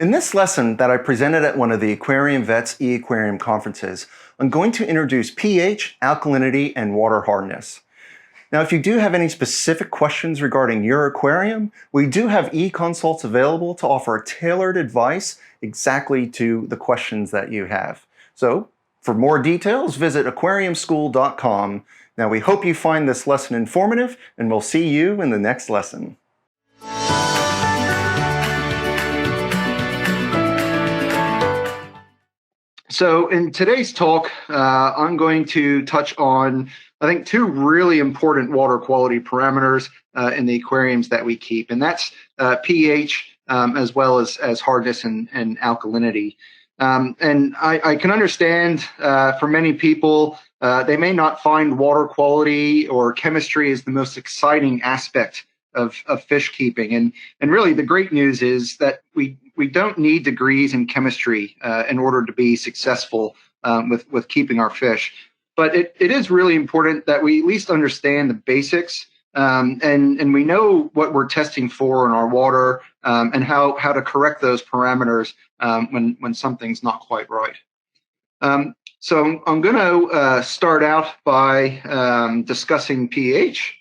In this lesson that I presented at one of the Aquarium Vet's eAquarium conferences, I'm going to introduce pH, alkalinity, and water hardness. Now, if you do have any specific questions regarding your aquarium, we do have eConsults available to offer tailored advice exactly to the questions that you have. So, for more details, visit aquariumschool.com. Now, we hope you find this lesson informative, and we'll see you in the next lesson. So in today's talk, I'm going to touch on, I think, two really important water quality parameters in the aquariums that we keep, and that's pH as well as hardness and alkalinity. And I can understand for many people, they may not find water quality or chemistry as the most exciting aspect of fish keeping. And really the great news is that we don't need degrees in chemistry in order to be successful with keeping our fish. But it is really important that we at least understand the basics and we know what we're testing for in our water and how to correct those parameters when something's not quite right. So I'm going to start out by discussing pH.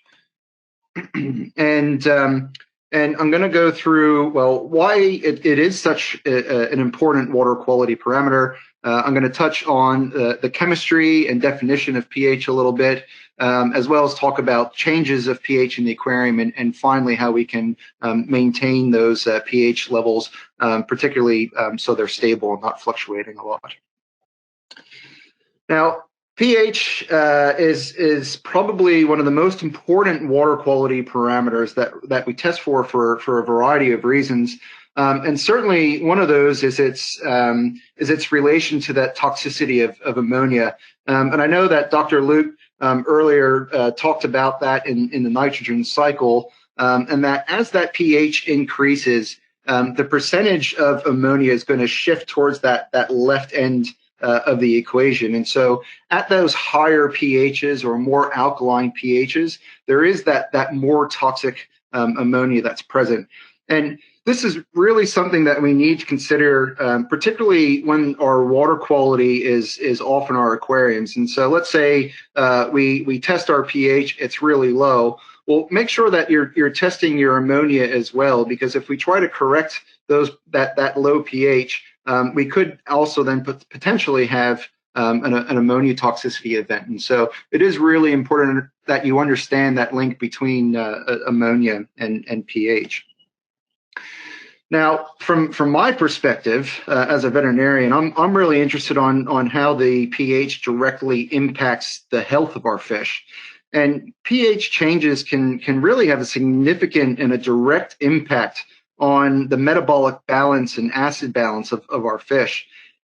And I'm going to go through, well, why it is such an important water quality parameter. I'm going to touch on the chemistry and definition of pH a little bit, as well as talk about changes of pH in the aquarium, and finally how we can maintain those pH levels, particularly so they're stable and not fluctuating a lot. Now, pH is probably one of the most important water quality parameters that we test for a variety of reasons, and certainly one of those is its relation to that toxicity of ammonia. And I know that Dr. Luke earlier talked about that in the nitrogen cycle, and that as that pH increases, the percentage of ammonia is going to shift towards that left end of the equation. And so at those higher pHs or more alkaline pHs, there is that more toxic ammonia that's present. And this is really something that we need to consider, particularly when our water quality is off in our aquariums. And so let's say we test our pH, it's really low. Well, make sure that you're testing your ammonia as well, because if we try to correct that low pH, we could also then potentially have an ammonia toxicity event. And so it is really important that you understand that link between ammonia and pH. Now, from my perspective as a veterinarian, I'm really interested on how the pH directly impacts the health of our fish. And pH changes can really have a significant and a direct impact on the metabolic balance and acid balance of our fish.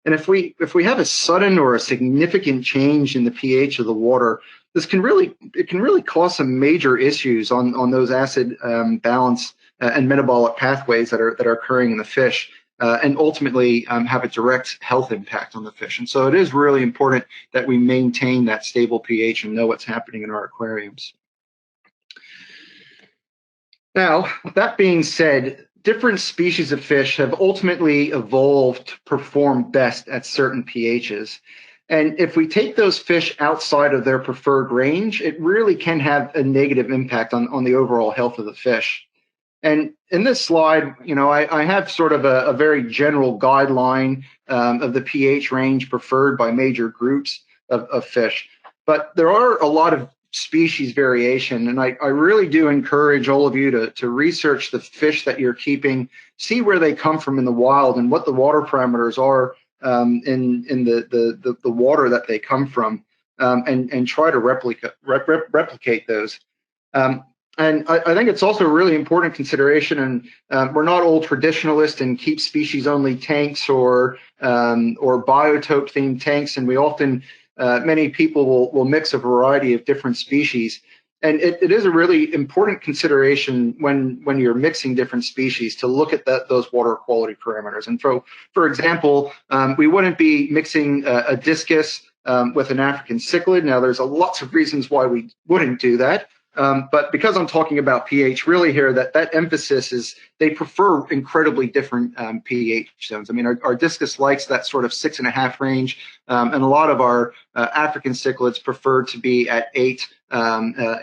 And if we have a sudden or a significant change in the pH of the water, this can really cause some major issues on those acid balance and metabolic pathways that are occurring in the fish, and ultimately have a direct health impact on the fish. And so it is really important that we maintain that stable pH and know what's happening in our aquariums. Now, that being said, different species of fish have ultimately evolved to perform best at certain pHs. And if we take those fish outside of their preferred range, it really can have a negative impact on the overall health of the fish. And in this slide, I have sort of a very general guideline of the pH range preferred by major groups of fish. But there are a lot of species variation, and I really do encourage all of you to research the fish that you're keeping, see where they come from in the wild and what the water parameters are in the water that they come from, and try to replicate those. And I think it's also a really important consideration, and we're not all traditionalists and keep species-only tanks or biotope-themed tanks, and we often many people will mix a variety of different species. And it is a really important consideration when you're mixing different species to look at those water quality parameters. And for example, we wouldn't be mixing a discus with an African cichlid. Now, there's lots of reasons why we wouldn't do that. But because I'm talking about pH really here, that emphasis is they prefer incredibly different pH zones. I mean, our discus likes that sort of 6.5 range, and a lot of our African cichlids prefer to be at 8,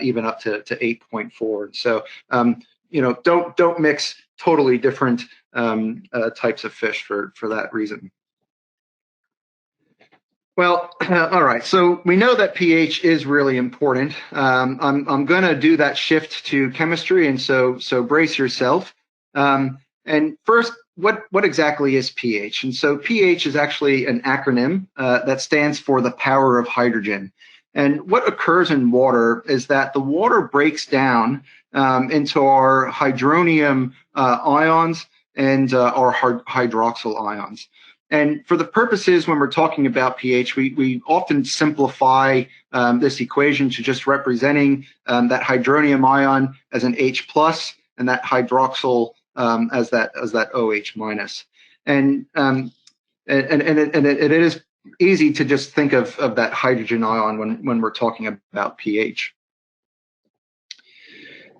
even up to 8.4. So, don't mix totally different types of fish for that reason. Well, all right. So we know that pH is really important. I'm going to do that shift to chemistry, and so brace yourself. And first, what exactly is pH? And so pH is actually an acronym that stands for the power of hydrogen. And what occurs in water is that the water breaks down into our hydronium ions and our hydroxyl ions. And for the purposes when we're talking about pH, we often simplify this equation to just representing that hydronium ion as an H plus and that hydroxyl as that OH minus. And it is easy to just think of that hydrogen ion when we're talking about pH.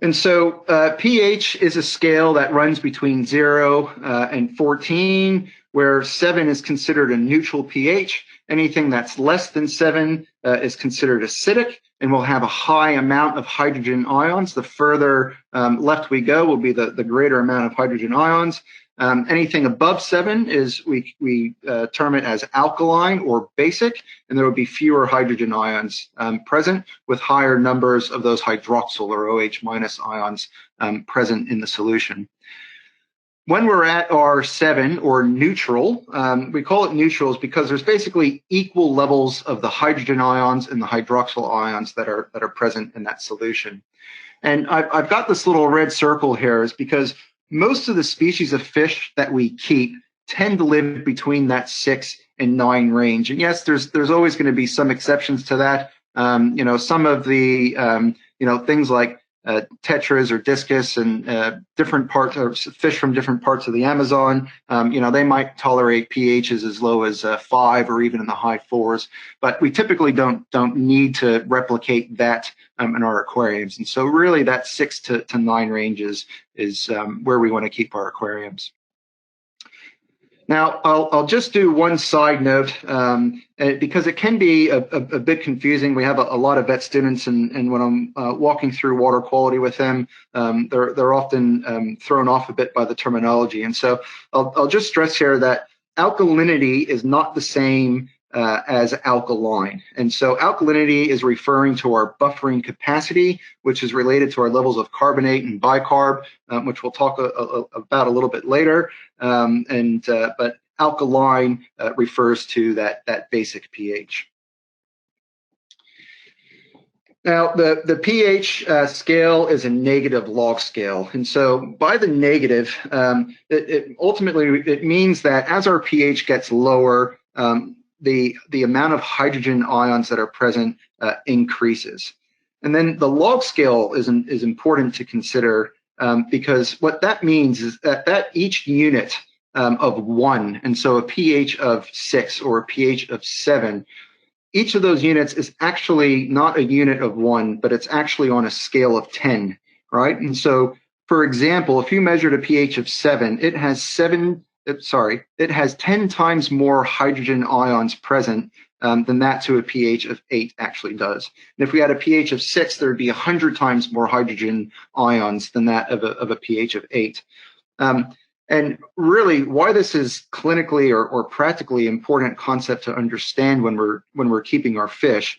And so pH is a scale that runs between 0 and 14, where 7 is considered a neutral pH. Anything that's less than 7 is considered acidic and will have a high amount of hydrogen ions. The further left we go will be the greater amount of hydrogen ions. Anything above 7 is we term it as alkaline or basic, and there will be fewer hydrogen ions present with higher numbers of those hydroxyl or OH minus ions present in the solution. When we're at our 7 or neutral, we call it neutrals because there's basically equal levels of the hydrogen ions and the hydroxyl ions that are present in that solution. And I've got this little red circle here is because most of the species of fish that we keep tend to live between that 6 and 9 range. And yes, there's always going to be some exceptions to that. Some of the things like tetras or discus and different parts of fish from different parts of the Amazon, they might tolerate pHs as low as 5 or even in the high 4s, but we typically don't need to replicate that in our aquariums. And so really that 6 to 9 ranges is where we want to keep our aquariums. Now, I'll just do one side note because it can be a bit confusing. We have a lot of vet students, and when I'm walking through water quality with them, they're often thrown off a bit by the terminology. And so I'll just stress here that alkalinity is not the same as alkaline. And so alkalinity is referring to our buffering capacity, which is related to our levels of carbonate and bicarb, which we'll talk about a little bit later. But alkaline refers to that basic pH. Now, the pH scale is a negative log scale. And so by the negative, ultimately it means that as our pH gets lower, the amount of hydrogen ions that are present increases. And then the log scale is important to consider because what that means is that each unit of 1, and so a pH of 6 or a pH of 7, each of those units is actually not a unit of 1, but it's actually on a scale of 10, right? And so, for example, if you measured a pH of 7, it has 10 times more hydrogen ions present than that to a pH of 8 actually does. And if we had a pH of 6, there would be 100 times more hydrogen ions than that of a pH of 8. And really, why this is clinically or practically important concept to understand when we're keeping our fish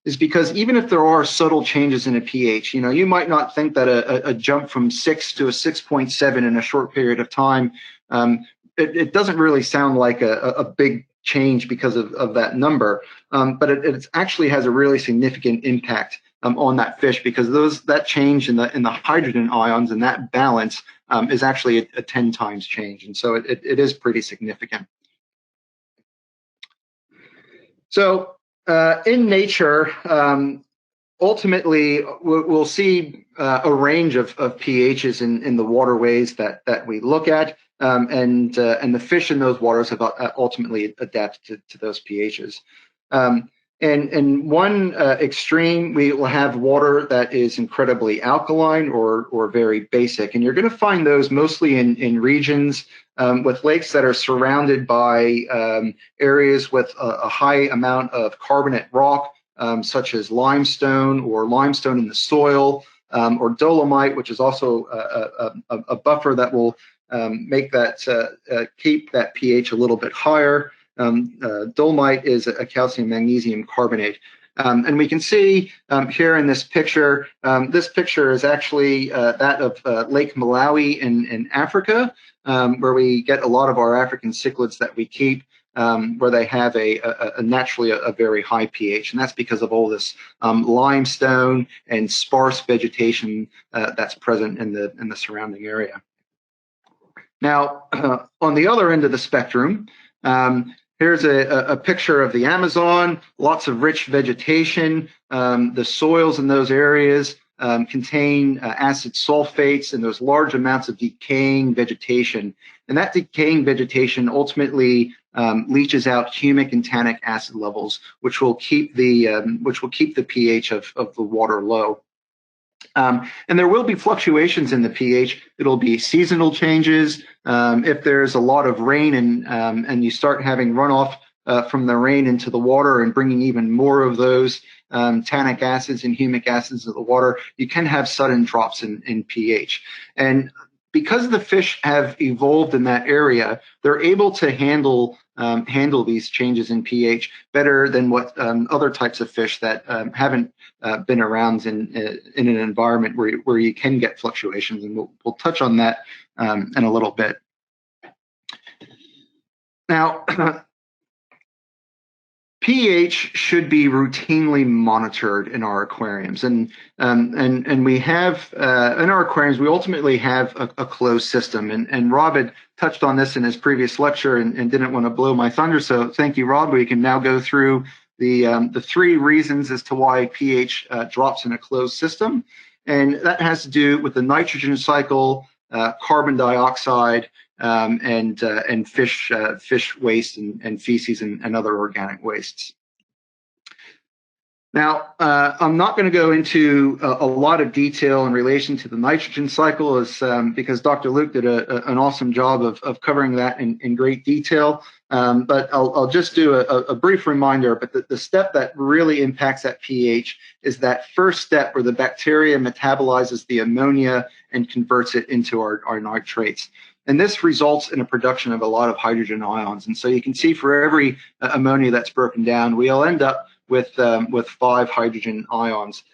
is because even if there are subtle changes in a pH, you might not think that a jump from 6 to a 6.7 in a short period of time, it doesn't really sound like a big change because of that number, but it actually has a really significant impact on that fish because that change in the hydrogen ions and that balance is actually a 10 times change, and so it is pretty significant. So in nature, ultimately we'll see a range of pHs in the waterways that we look at. And the fish in those waters have ultimately adapted to those pHs. in one extreme, we will have water that is incredibly alkaline or very basic. And you're going to find those mostly in regions with lakes that are surrounded by areas with a high amount of carbonate rock, such as limestone or limestone in the soil, or dolomite, which is also a buffer that will make that keep that pH a little bit higher. Dolomite is a calcium magnesium carbonate. And we can see here in this picture is actually that of Lake Malawi in Africa, where we get a lot of our African cichlids that we keep, where they have naturally a very high pH, and that's because of all this limestone and sparse vegetation that's present in the surrounding area. Now, on the other end of the spectrum, here's a picture of the Amazon, lots of rich vegetation. The soils in those areas contain acid sulfates, and there's large amounts of decaying vegetation. And that decaying vegetation ultimately leaches out humic and tannic acid levels, which will keep the pH of the water low. And there will be fluctuations in the pH. It'll be seasonal changes. If there's a lot of rain and you start having runoff from the rain into the water and bringing even more of those tannic acids and humic acids into the water, you can have sudden drops in pH. And because the fish have evolved in that area, they're able to handle these changes in pH better than what other types of fish that haven't been around in an environment where you can get fluctuations, and we'll touch on that in a little bit. Now, pH should be routinely monitored in our aquariums, and we have in our aquariums we ultimately have a closed system, and Rob had touched on this in his previous lecture and didn't want to blow my thunder, so thank you, Rob. We can now go through the three reasons as to why pH drops in a closed system, and that has to do with the nitrogen cycle, carbon dioxide, and fish waste and feces and other organic wastes. Now, I'm not going to go into a lot of detail in relation to the nitrogen cycle, because Dr. Luke did an awesome job of covering that in great detail. But I'll just do a brief reminder. But the step that really impacts that pH is that first step where the bacteria metabolizes the ammonia and converts it into our nitrates. And this results in a production of a lot of hydrogen ions. And so you can see for every ammonia that's broken down, we'll end up with 5 hydrogen ions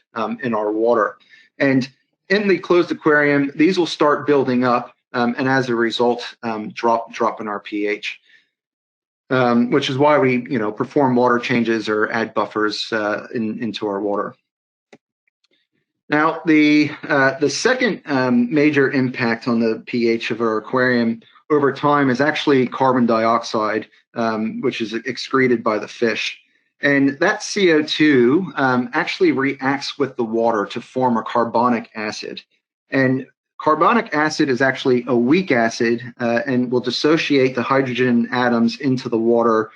in our water. And in the closed aquarium, these will start building up, and as a result, drop in our pH. Which is why we, perform water changes or add buffers into our water. Now, the second major impact on the pH of our aquarium over time is actually carbon dioxide, which is excreted by the fish. And that CO2 actually reacts with the water to form a carbonic acid. And carbonic acid is actually a weak acid and will dissociate the hydrogen atoms into the water,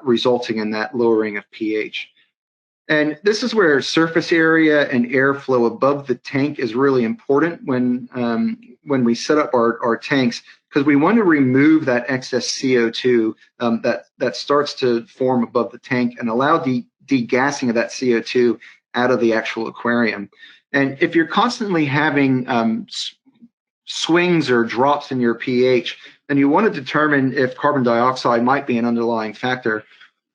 resulting in that lowering of pH. And this is where surface area and airflow above the tank is really important when we set up our tanks, because we want to remove that excess CO2 that starts to form above the tank and allow the degassing of that CO2 out of the actual aquarium. And if you're constantly having swings or drops in your pH, and you want to determine if carbon dioxide might be an underlying factor,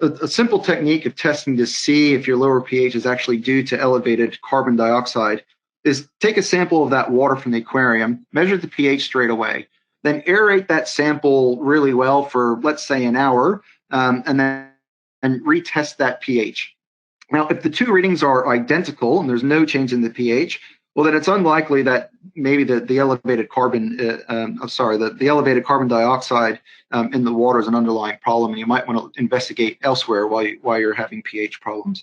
a simple technique of testing to see if your lower pH is actually due to elevated carbon dioxide is take a sample of that water from the aquarium, measure the pH straight away, then aerate that sample really well for, let's say, an hour, and then retest that pH. Now, if the two readings are identical and there's no change in the pH, well, then it's unlikely that maybe the elevated carbon, the elevated carbon dioxide in the water is an underlying problem, and you might want to investigate elsewhere while you're having pH problems.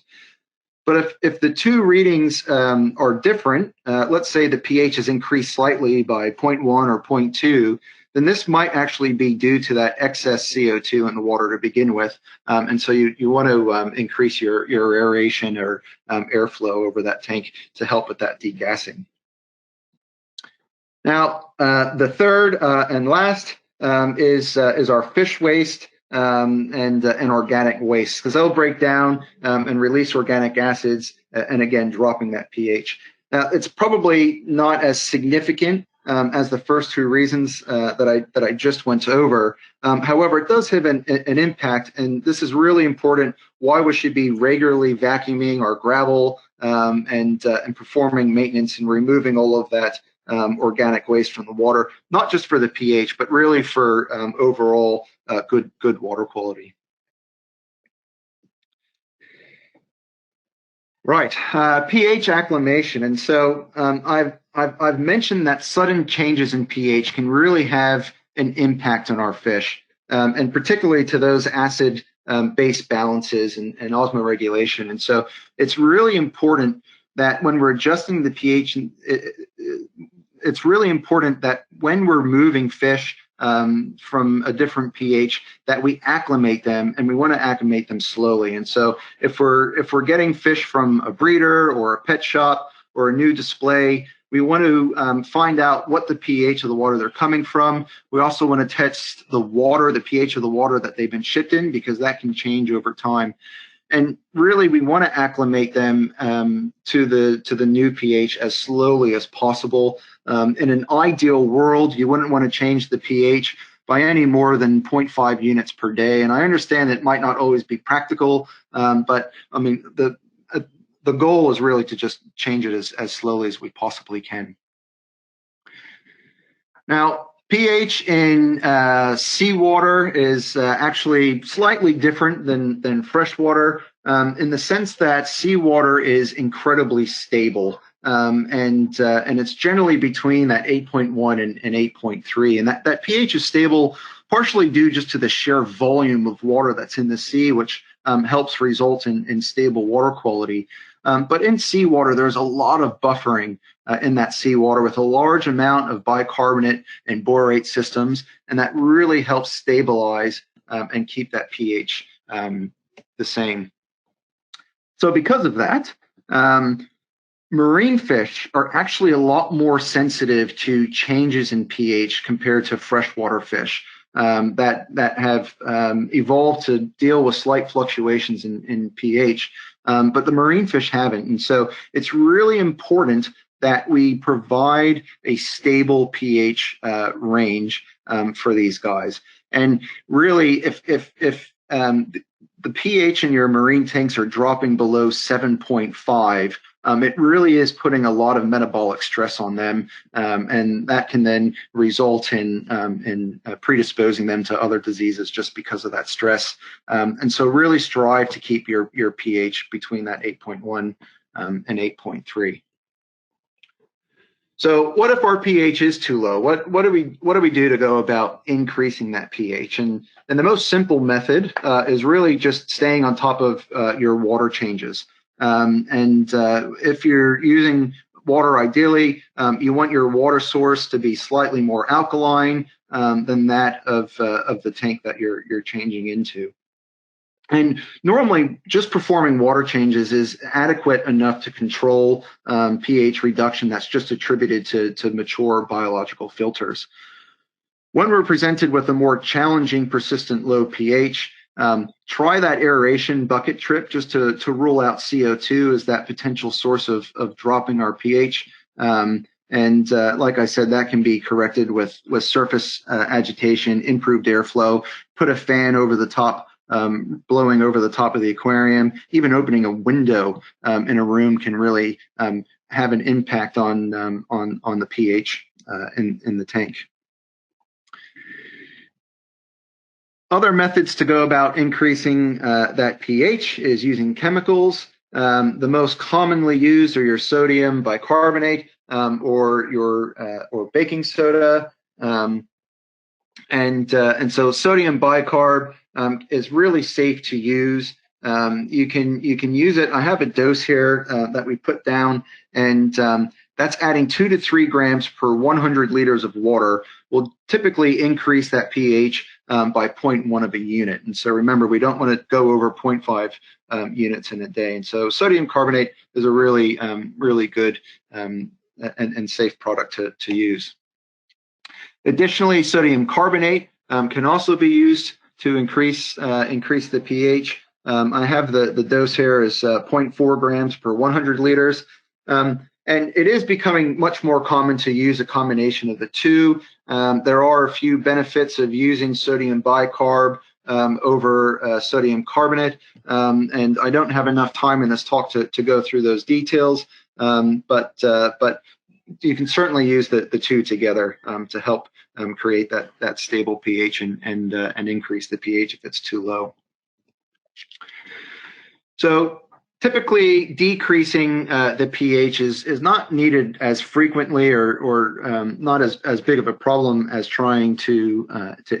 But if the two readings are different, let's say the pH is increased slightly by 0.1 or 0.2, then this might actually be due to that excess CO2 in the water to begin with. And so you want to increase your aeration or airflow over that tank to help with that degassing. Now, the third and last is our fish waste and organic waste, because they'll break down and release organic acids, and again, dropping that pH. Now, it's probably not as significant as the first two reasons that I just went over. However, it does have an impact, and this is really important. Why we should be regularly vacuuming our gravel and performing maintenance and removing all of that organic waste from the water, not just for the pH, but really for overall good water quality. Right, pH acclimation, and so I've mentioned that sudden changes in pH can really have an impact on our fish, and particularly to those acid base balances and osmoregulation. And so it's really important that when we're adjusting the pH, it's really important that when we're moving fish from a different pH, that we acclimate them, and we want to acclimate them slowly. And so if we're getting fish from a breeder or a pet shop or a new display, we want to find out what the pH of the water they're coming from. We also want to test the water, the pH of the water that they've been shipped in, because that can change over time. And really, we want to acclimate them to the new pH as slowly as possible. In an ideal world, you wouldn't want to change the pH by any more than 0.5 units per day. And I understand it might not always be practical, but I mean, the goal is really to just change it as slowly as we possibly can. Now, pH in seawater is actually slightly different than freshwater, in the sense that seawater is incredibly stable, and it's generally between that 8.1 and 8.3, and that pH is stable partially due just to the sheer volume of water that's in the sea, which helps result in stable water quality. But in seawater, there's a lot of buffering in that seawater with a large amount of bicarbonate and borate systems, and that really helps stabilize and keep that pH the same. So because of that, marine fish are actually a lot more sensitive to changes in pH compared to freshwater fish that have evolved to deal with slight fluctuations in pH. But the marine fish haven't. And so it's really important that we provide a stable pH range for these guys. And really, if the pH in your marine tanks are dropping below 7.5, it really is putting a lot of metabolic stress on them, and that can then result in predisposing them to other diseases just because of that stress. And so really strive to keep your pH between that 8.1 and 8.3. So what if our pH is too low? What do we do to go about increasing that pH? And the most simple method is really just staying on top of your water changes. And if you're using water, ideally, you want your water source to be slightly more alkaline than that of the tank that you're changing into. And normally, just performing water changes is adequate enough to control pH reduction that's just attributed to mature biological filters. When we're presented with a more challenging, persistent low pH, try that aeration bucket trip just to rule out CO2 as that potential source of dropping our pH. And like I said, that can be corrected with surface agitation, improved airflow, put a fan over the top, blowing over the top of the aquarium. Even opening a window in a room can really have an impact on the pH in the tank. Other methods to go about increasing that pH is using chemicals. The most commonly used are your sodium bicarbonate or baking soda, and so sodium bicarb is really safe to use. You can use it. I have a dose here that we put down, and that's adding 2 to 3 grams per 100 liters of water will typically increase that pH by 0.1 of a unit. And so remember, we don't want to go over 0.5 units in a day. And so sodium carbonate is a really, really good and safe product to use. Additionally, sodium carbonate can also be used to increase the pH. I have the dose here is 0.4 grams per 100 liters. And it is becoming much more common to use a combination of the two. There are a few benefits of using sodium bicarb over sodium carbonate, and I don't have enough time in this talk to go through those details, but you can certainly use the two together to help create that stable pH and increase the pH if it's too low. So typically, decreasing the pH is not needed as frequently or not as big of a problem as trying to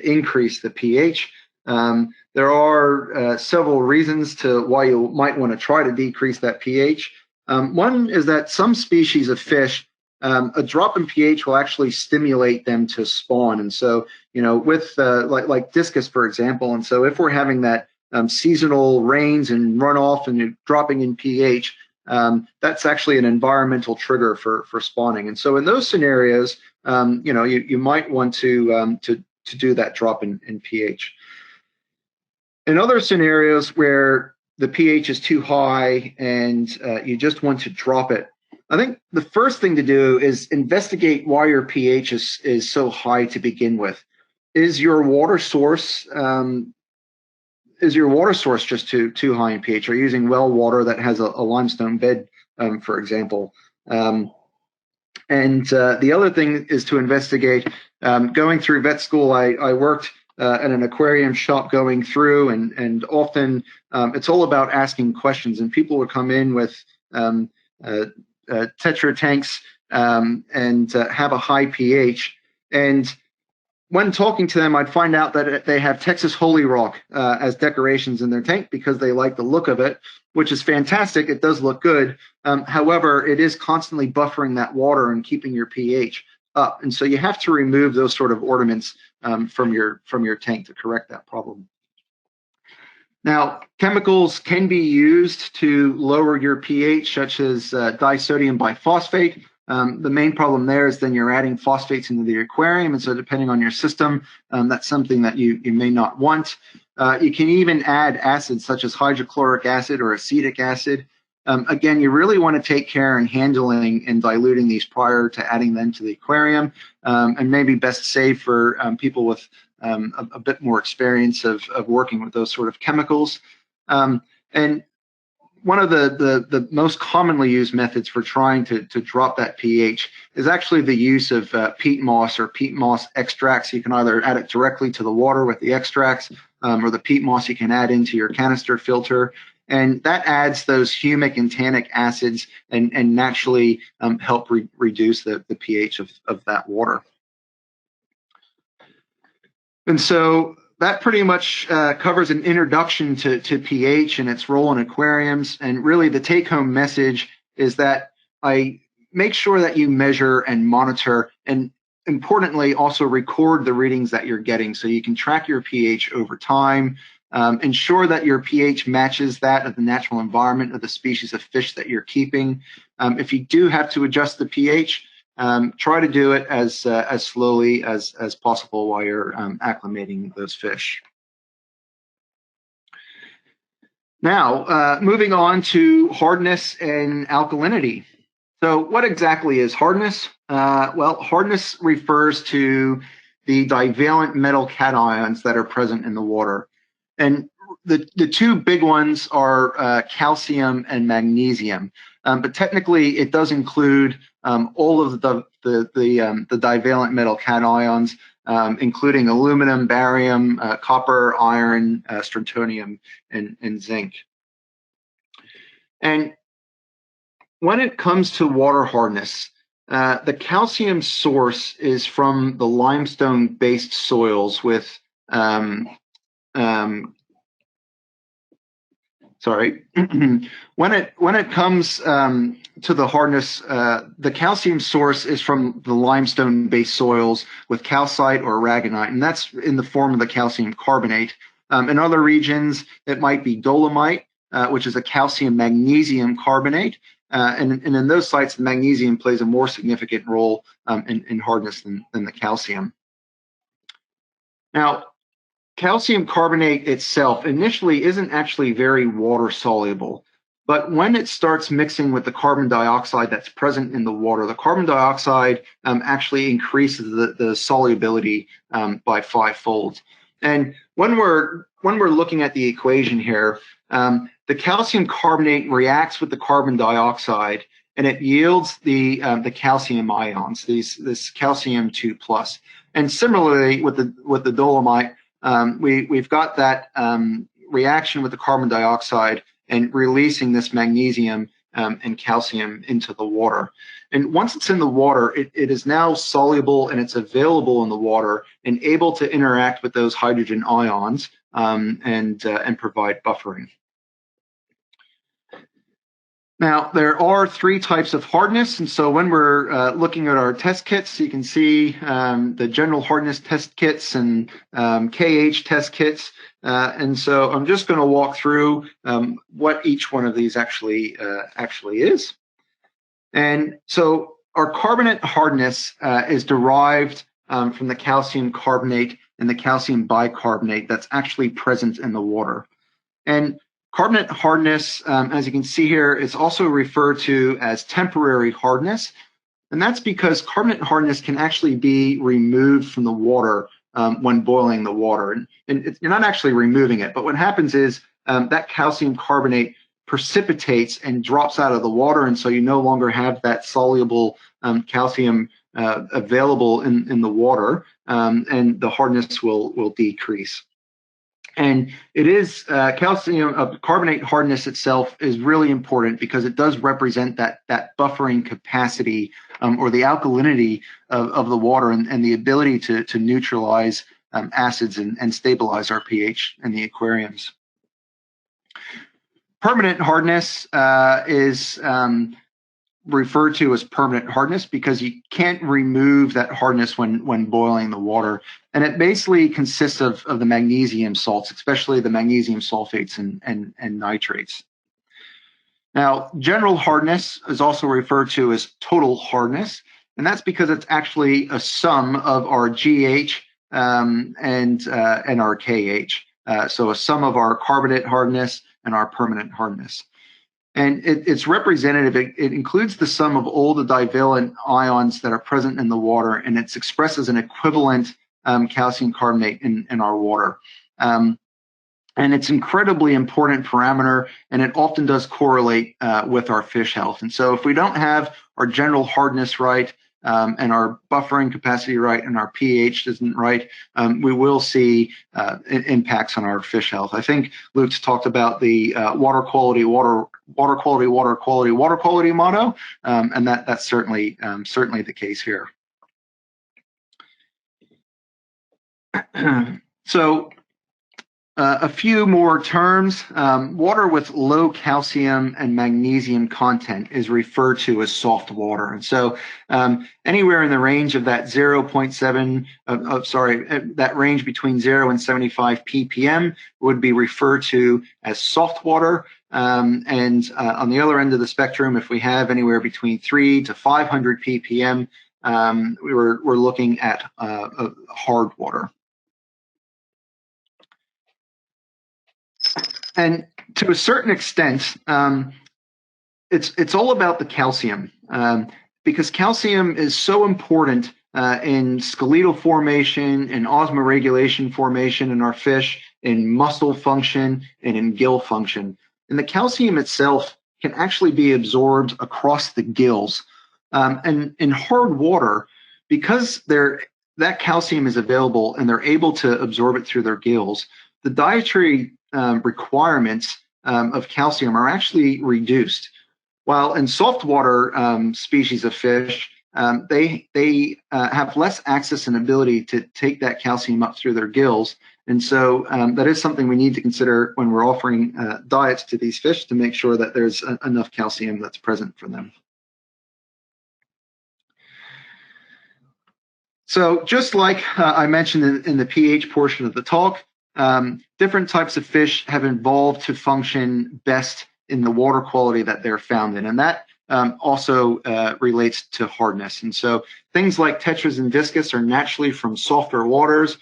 increase the pH. There are several reasons to why you might want to try to decrease that pH. One is that some species of fish, a drop in pH will actually stimulate them to spawn. And so, with like discus, for example, and so if we're having that seasonal rains and runoff and dropping in pH, that's actually an environmental trigger for spawning. And so in those scenarios, you might want to do that drop in pH. In other scenarios where the pH is too high and you just want to drop it, I think the first thing to do is investigate why your pH is so high to begin with. Is your water source just too high in pH? Are you using well water that has a limestone bed, for example? And the other thing is to investigate. Going through vet school, I worked at an aquarium shop going through, and often it's all about asking questions. And people would come in with tetra tanks and have a high pH. And when talking to them, I'd find out that they have Texas Holy Rock as decorations in their tank because they like the look of it, which is fantastic. It does look good. However, it is constantly buffering that water and keeping your pH up. And so you have to remove those sort of ornaments from your tank to correct that problem. Now, chemicals can be used to lower your pH, such as disodium biphosphate. The main problem there is then you're adding phosphates into the aquarium, and so depending on your system, that's something that you may not want. You can even add acids such as hydrochloric acid or acetic acid. Again, you really want to take care in handling and diluting these prior to adding them to the aquarium, and maybe best save for people with a bit more experience of working with those sort of chemicals. And one of the most commonly used methods for trying to drop that pH is actually the use of peat moss or peat moss extracts. You can either add it directly to the water with the extracts, or the peat moss you can add into your canister filter. And that adds those humic and tannic acids and naturally help reduce the pH of that water. And so that pretty much covers an introduction to pH and its role in aquariums. And really the take-home message is that I make sure that you measure and monitor, and importantly, also record the readings that you're getting so you can track your pH over time. Ensure that your pH matches that of the natural environment of the species of fish that you're keeping. If you do have to adjust the pH, try to do it as slowly as possible while you're acclimating those fish. Now, moving on to hardness and alkalinity. So what exactly is hardness? Well, hardness refers to the divalent metal cations that are present in the water. And the two big ones are calcium and magnesium. But technically, it does include all of the divalent metal cations, including aluminum, barium, copper, iron, strontium, and zinc. And when it comes to water hardness, the calcium source is from the limestone-based soils with sorry, when it comes to the hardness, the calcium source is from the limestone-based soils with calcite or aragonite, and that's in the form of the calcium carbonate. In other regions, it might be dolomite, which is a calcium magnesium carbonate, and in those sites, the magnesium plays a more significant role in hardness than the calcium. Now, calcium carbonate itself initially isn't actually very water soluble, but when it starts mixing with the carbon dioxide that's present in the water, the carbon dioxide actually increases the solubility by 5-fold. And when we're looking at the equation here, the calcium carbonate reacts with the carbon dioxide, and it yields the calcium ions, this calcium 2+. And similarly with the dolomite, we've got that reaction with the carbon dioxide and releasing this magnesium and calcium into the water. And once it's in the water, it is now soluble and it's available in the water and able to interact with those hydrogen ions and provide buffering. Now, there are 3 types of hardness, and so when we're looking at our test kits, you can see the general hardness test kits and KH test kits, and so I'm just going to walk through what each one of these actually is. And so our carbonate hardness is derived from the calcium carbonate and the calcium bicarbonate that's actually present in the water. And carbonate hardness, as you can see here, is also referred to as temporary hardness. And that's because carbonate hardness can actually be removed from the water when boiling the water. And you're not actually removing it, but what happens is that calcium carbonate precipitates and drops out of the water, and so you no longer have that soluble calcium available in the water, and the hardness will decrease. And it is calcium carbonate hardness itself is really important because it does represent that buffering capacity or the alkalinity of the water and the ability to neutralize acids and stabilize our pH in the aquariums. Permanent hardness is referred to as permanent hardness because you can't remove that hardness when boiling the water. And it basically consists of the magnesium salts, especially the magnesium sulfates and nitrates. Now, general hardness is also referred to as total hardness, and that's because it's actually a sum of our GH and our KH. So a sum of our carbonate hardness and our permanent hardness. And it's representative. It includes the sum of all the divalent ions that are present in the water, and it's expressed as an equivalent calcium carbonate in our water. And it's incredibly important parameter, and it often does correlate with our fish health. And so if we don't have our general hardness right, and our buffering capacity right, and our pH isn't right, we will see impacts on our fish health. I think Luke's talked about the water quality motto, and that's certainly the case here. So a few more terms. Water with low calcium and magnesium content is referred to as soft water. And so anywhere in the range of that 0.7, that range between 0 and 75 ppm would be referred to as soft water. And on the other end of the spectrum, if we have anywhere between 3 to 500 ppm, we're looking at hard water. And to a certain extent, it's all about the calcium because calcium is so important in skeletal formation, in osmoregulation formation in our fish, in muscle function, and in gill function. And the calcium itself can actually be absorbed across the gills. And in hard water, because that calcium is available and they're able to absorb it through their gills, the dietary requirements of calcium are actually reduced. While in saltwater species of fish, they have less access and ability to take that calcium up through their gills, And so that is something we need to consider when we're offering diets to these fish to make sure that there's enough calcium that's present for them. So just like I mentioned in the pH portion of the talk, different types of fish have evolved to function best in the water quality that they're found in. And that also relates to hardness. And so things like tetras and viscus are naturally from softer waters,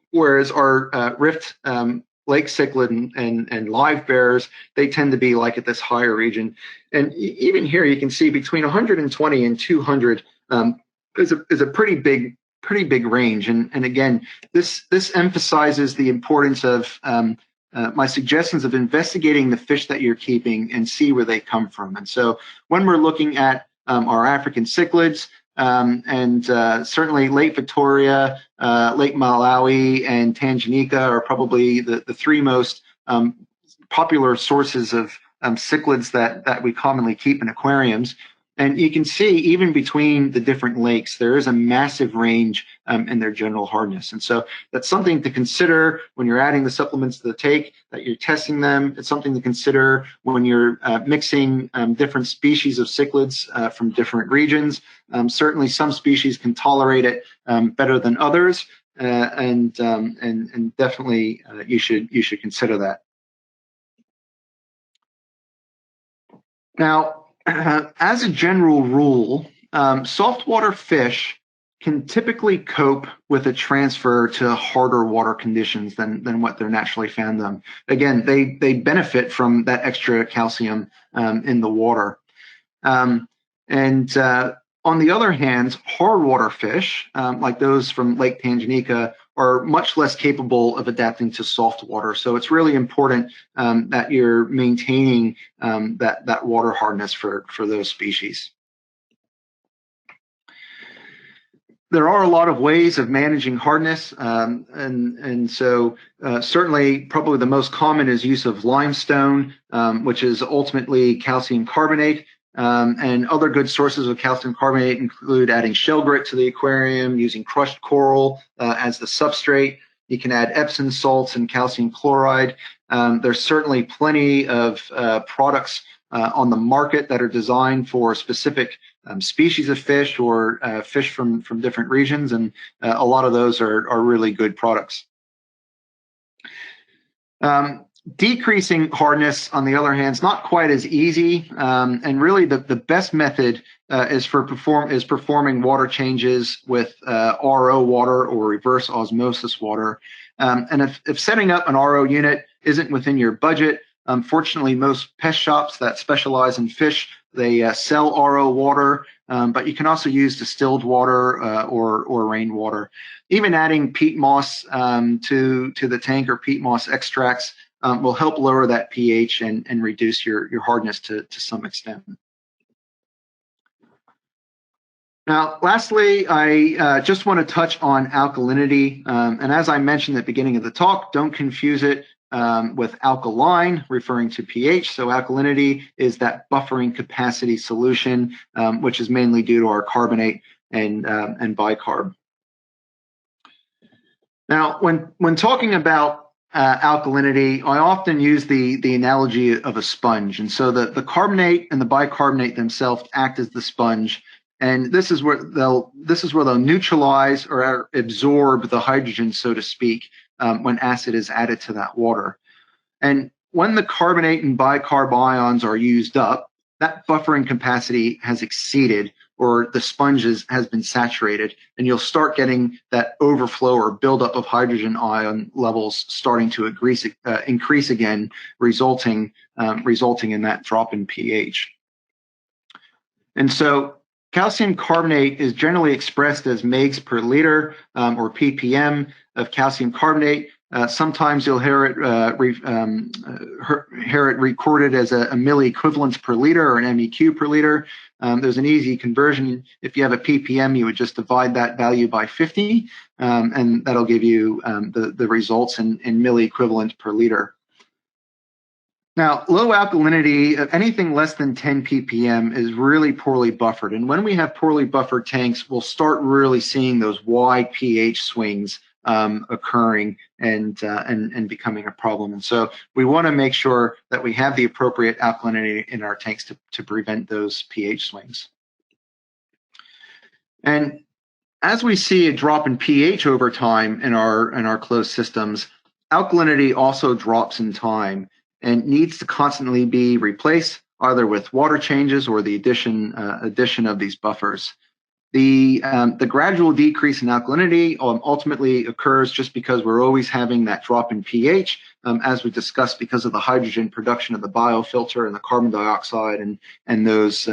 whereas our rift lake cichlid and live bears, they tend to be like at this higher region. And even here you can see between 120 and 200 is a pretty big range. And again, this emphasizes the importance of my suggestions of investigating the fish that you're keeping and see where they come from. And so when we're looking at our African cichlids, and certainly Lake Victoria, Lake Malawi, and Tanganyika are probably the three most popular sources of cichlids that we commonly keep in aquariums. And you can see even between the different lakes, there is a massive range in their general hardness. And so that's something to consider when you're adding the supplements to the take, that you're testing them. It's something to consider when you're mixing different species of cichlids from different regions. Certainly some species can tolerate it better than others. And definitely you should consider that. Now, as a general rule, saltwater fish can typically cope with a transfer to harder water conditions than what they're naturally found in. Again, they benefit from that extra calcium in the water. On the other hand, hard water fish, like those from Lake Tanganyika, are much less capable of adapting to soft water. So it's really important that you're maintaining that water hardness for those species. There are a lot of ways of managing hardness, and so certainly probably the most common is use of limestone, which is ultimately calcium carbonate. And other good sources of calcium carbonate include adding shell grit to the aquarium, using crushed coral as the substrate. You can add Epsom salts and calcium chloride. There's certainly plenty of products on the market that are designed for specific species of fish or fish from different regions, and a lot of those are really good products. Decreasing hardness, on the other hand, is not quite as easy, and really the best method is performing water changes with RO water or reverse osmosis water. And if setting up an RO unit isn't within your budget, unfortunately, most pest shops that specialize in fish, they sell RO water, but you can also use distilled water or rainwater. Even adding peat moss to the tank or peat moss extracts will help lower that pH and reduce your hardness to some extent. Now, lastly, I just want to touch on alkalinity. And as I mentioned at the beginning of the talk, don't confuse it with alkaline, referring to pH. So alkalinity is that buffering capacity solution, which is mainly due to our carbonate and bicarb. Now, when talking about alkalinity, I often use the analogy of a sponge. And so the carbonate and the bicarbonate themselves act as the sponge. And this is where they'll neutralize or absorb the hydrogen, so to speak, when acid is added to that water. And when the carbonate and bicarb ions are used up, that buffering capacity has exceeded, or the sponge has been saturated, and you'll start getting that overflow or buildup of hydrogen ion levels starting to increase again, resulting in that drop in pH. And so calcium carbonate is generally expressed as megs per liter or ppm of calcium carbonate. Sometimes you'll hear it recorded as a milliequivalent per liter or an MEQ per liter. There's an easy conversion. If you have a ppm, you would just divide that value by 50, and that'll give you the results in milliequivalent per liter. Now, low alkalinity, anything less than 10 ppm is really poorly buffered. And when we have poorly buffered tanks, we'll start really seeing those wide pH swings occurring and becoming a problem. And so we want to make sure that we have the appropriate alkalinity in our tanks to prevent those pH swings. And as we see a drop in pH over time in our closed systems, alkalinity also drops in time and needs to constantly be replaced, either with water changes or the addition of these buffers. The gradual decrease in alkalinity ultimately occurs just because we're always having that drop in pH, as we discussed, because of the hydrogen production of the biofilter and the carbon dioxide and those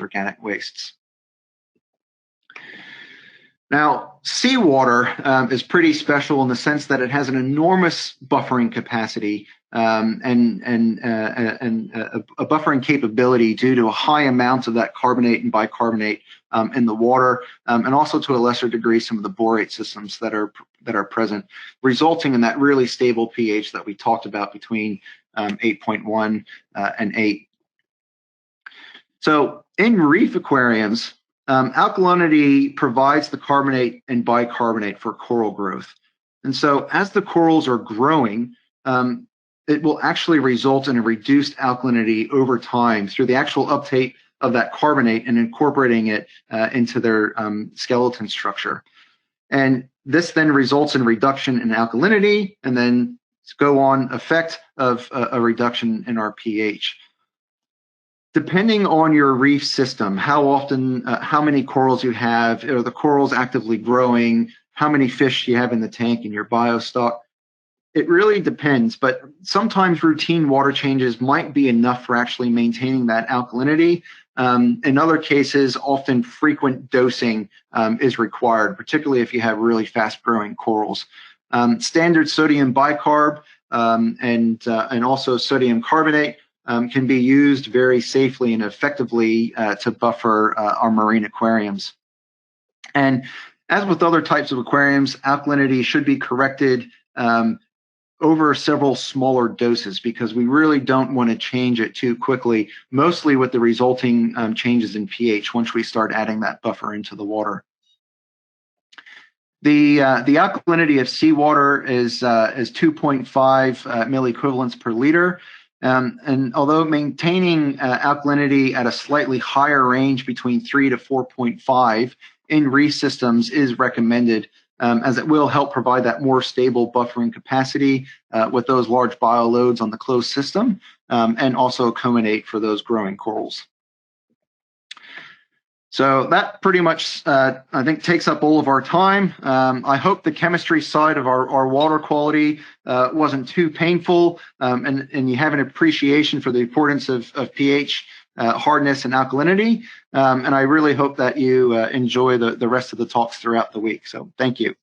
organic wastes. Now, seawater is pretty special in the sense that it has an enormous buffering capacity and a buffering capability due to a high amount of that carbonate and bicarbonate in the water, and also to a lesser degree some of the borate systems that are present, resulting in that really stable pH that we talked about between 8.1 and 8. So in reef aquariums, alkalinity provides the carbonate and bicarbonate for coral growth. And so as the corals are growing, it will actually result in a reduced alkalinity over time through the actual uptake of that carbonate and incorporating it into their skeleton structure. And this then results in reduction in alkalinity and then go on effect of a reduction in our pH. Depending on your reef system, how often, how many corals you have, are the corals actively growing, how many fish you have in the tank in your biostock, it really depends. But sometimes routine water changes might be enough for actually maintaining that alkalinity. In other cases, often frequent dosing is required, particularly if you have really fast-growing corals. Standard sodium bicarb and also sodium carbonate can be used very safely and effectively to buffer our marine aquariums. And as with other types of aquariums, alkalinity should be corrected over several smaller doses because we really don't want to change it too quickly, mostly with the resulting changes in pH once we start adding that buffer into the water. The alkalinity of seawater is 2.5 milliequivalents per liter. And although maintaining alkalinity at a slightly higher range between 3 to 4.5 in reef systems is recommended, as it will help provide that more stable buffering capacity with those large bioloads on the closed system, and also accommodate for those growing corals. So that pretty much, I think, takes up all of our time. I hope the chemistry side of our water quality wasn't too painful, and you have an appreciation for the importance of pH, hardness, and alkalinity. And I really hope that you enjoy the rest of the talks throughout the week. So thank you.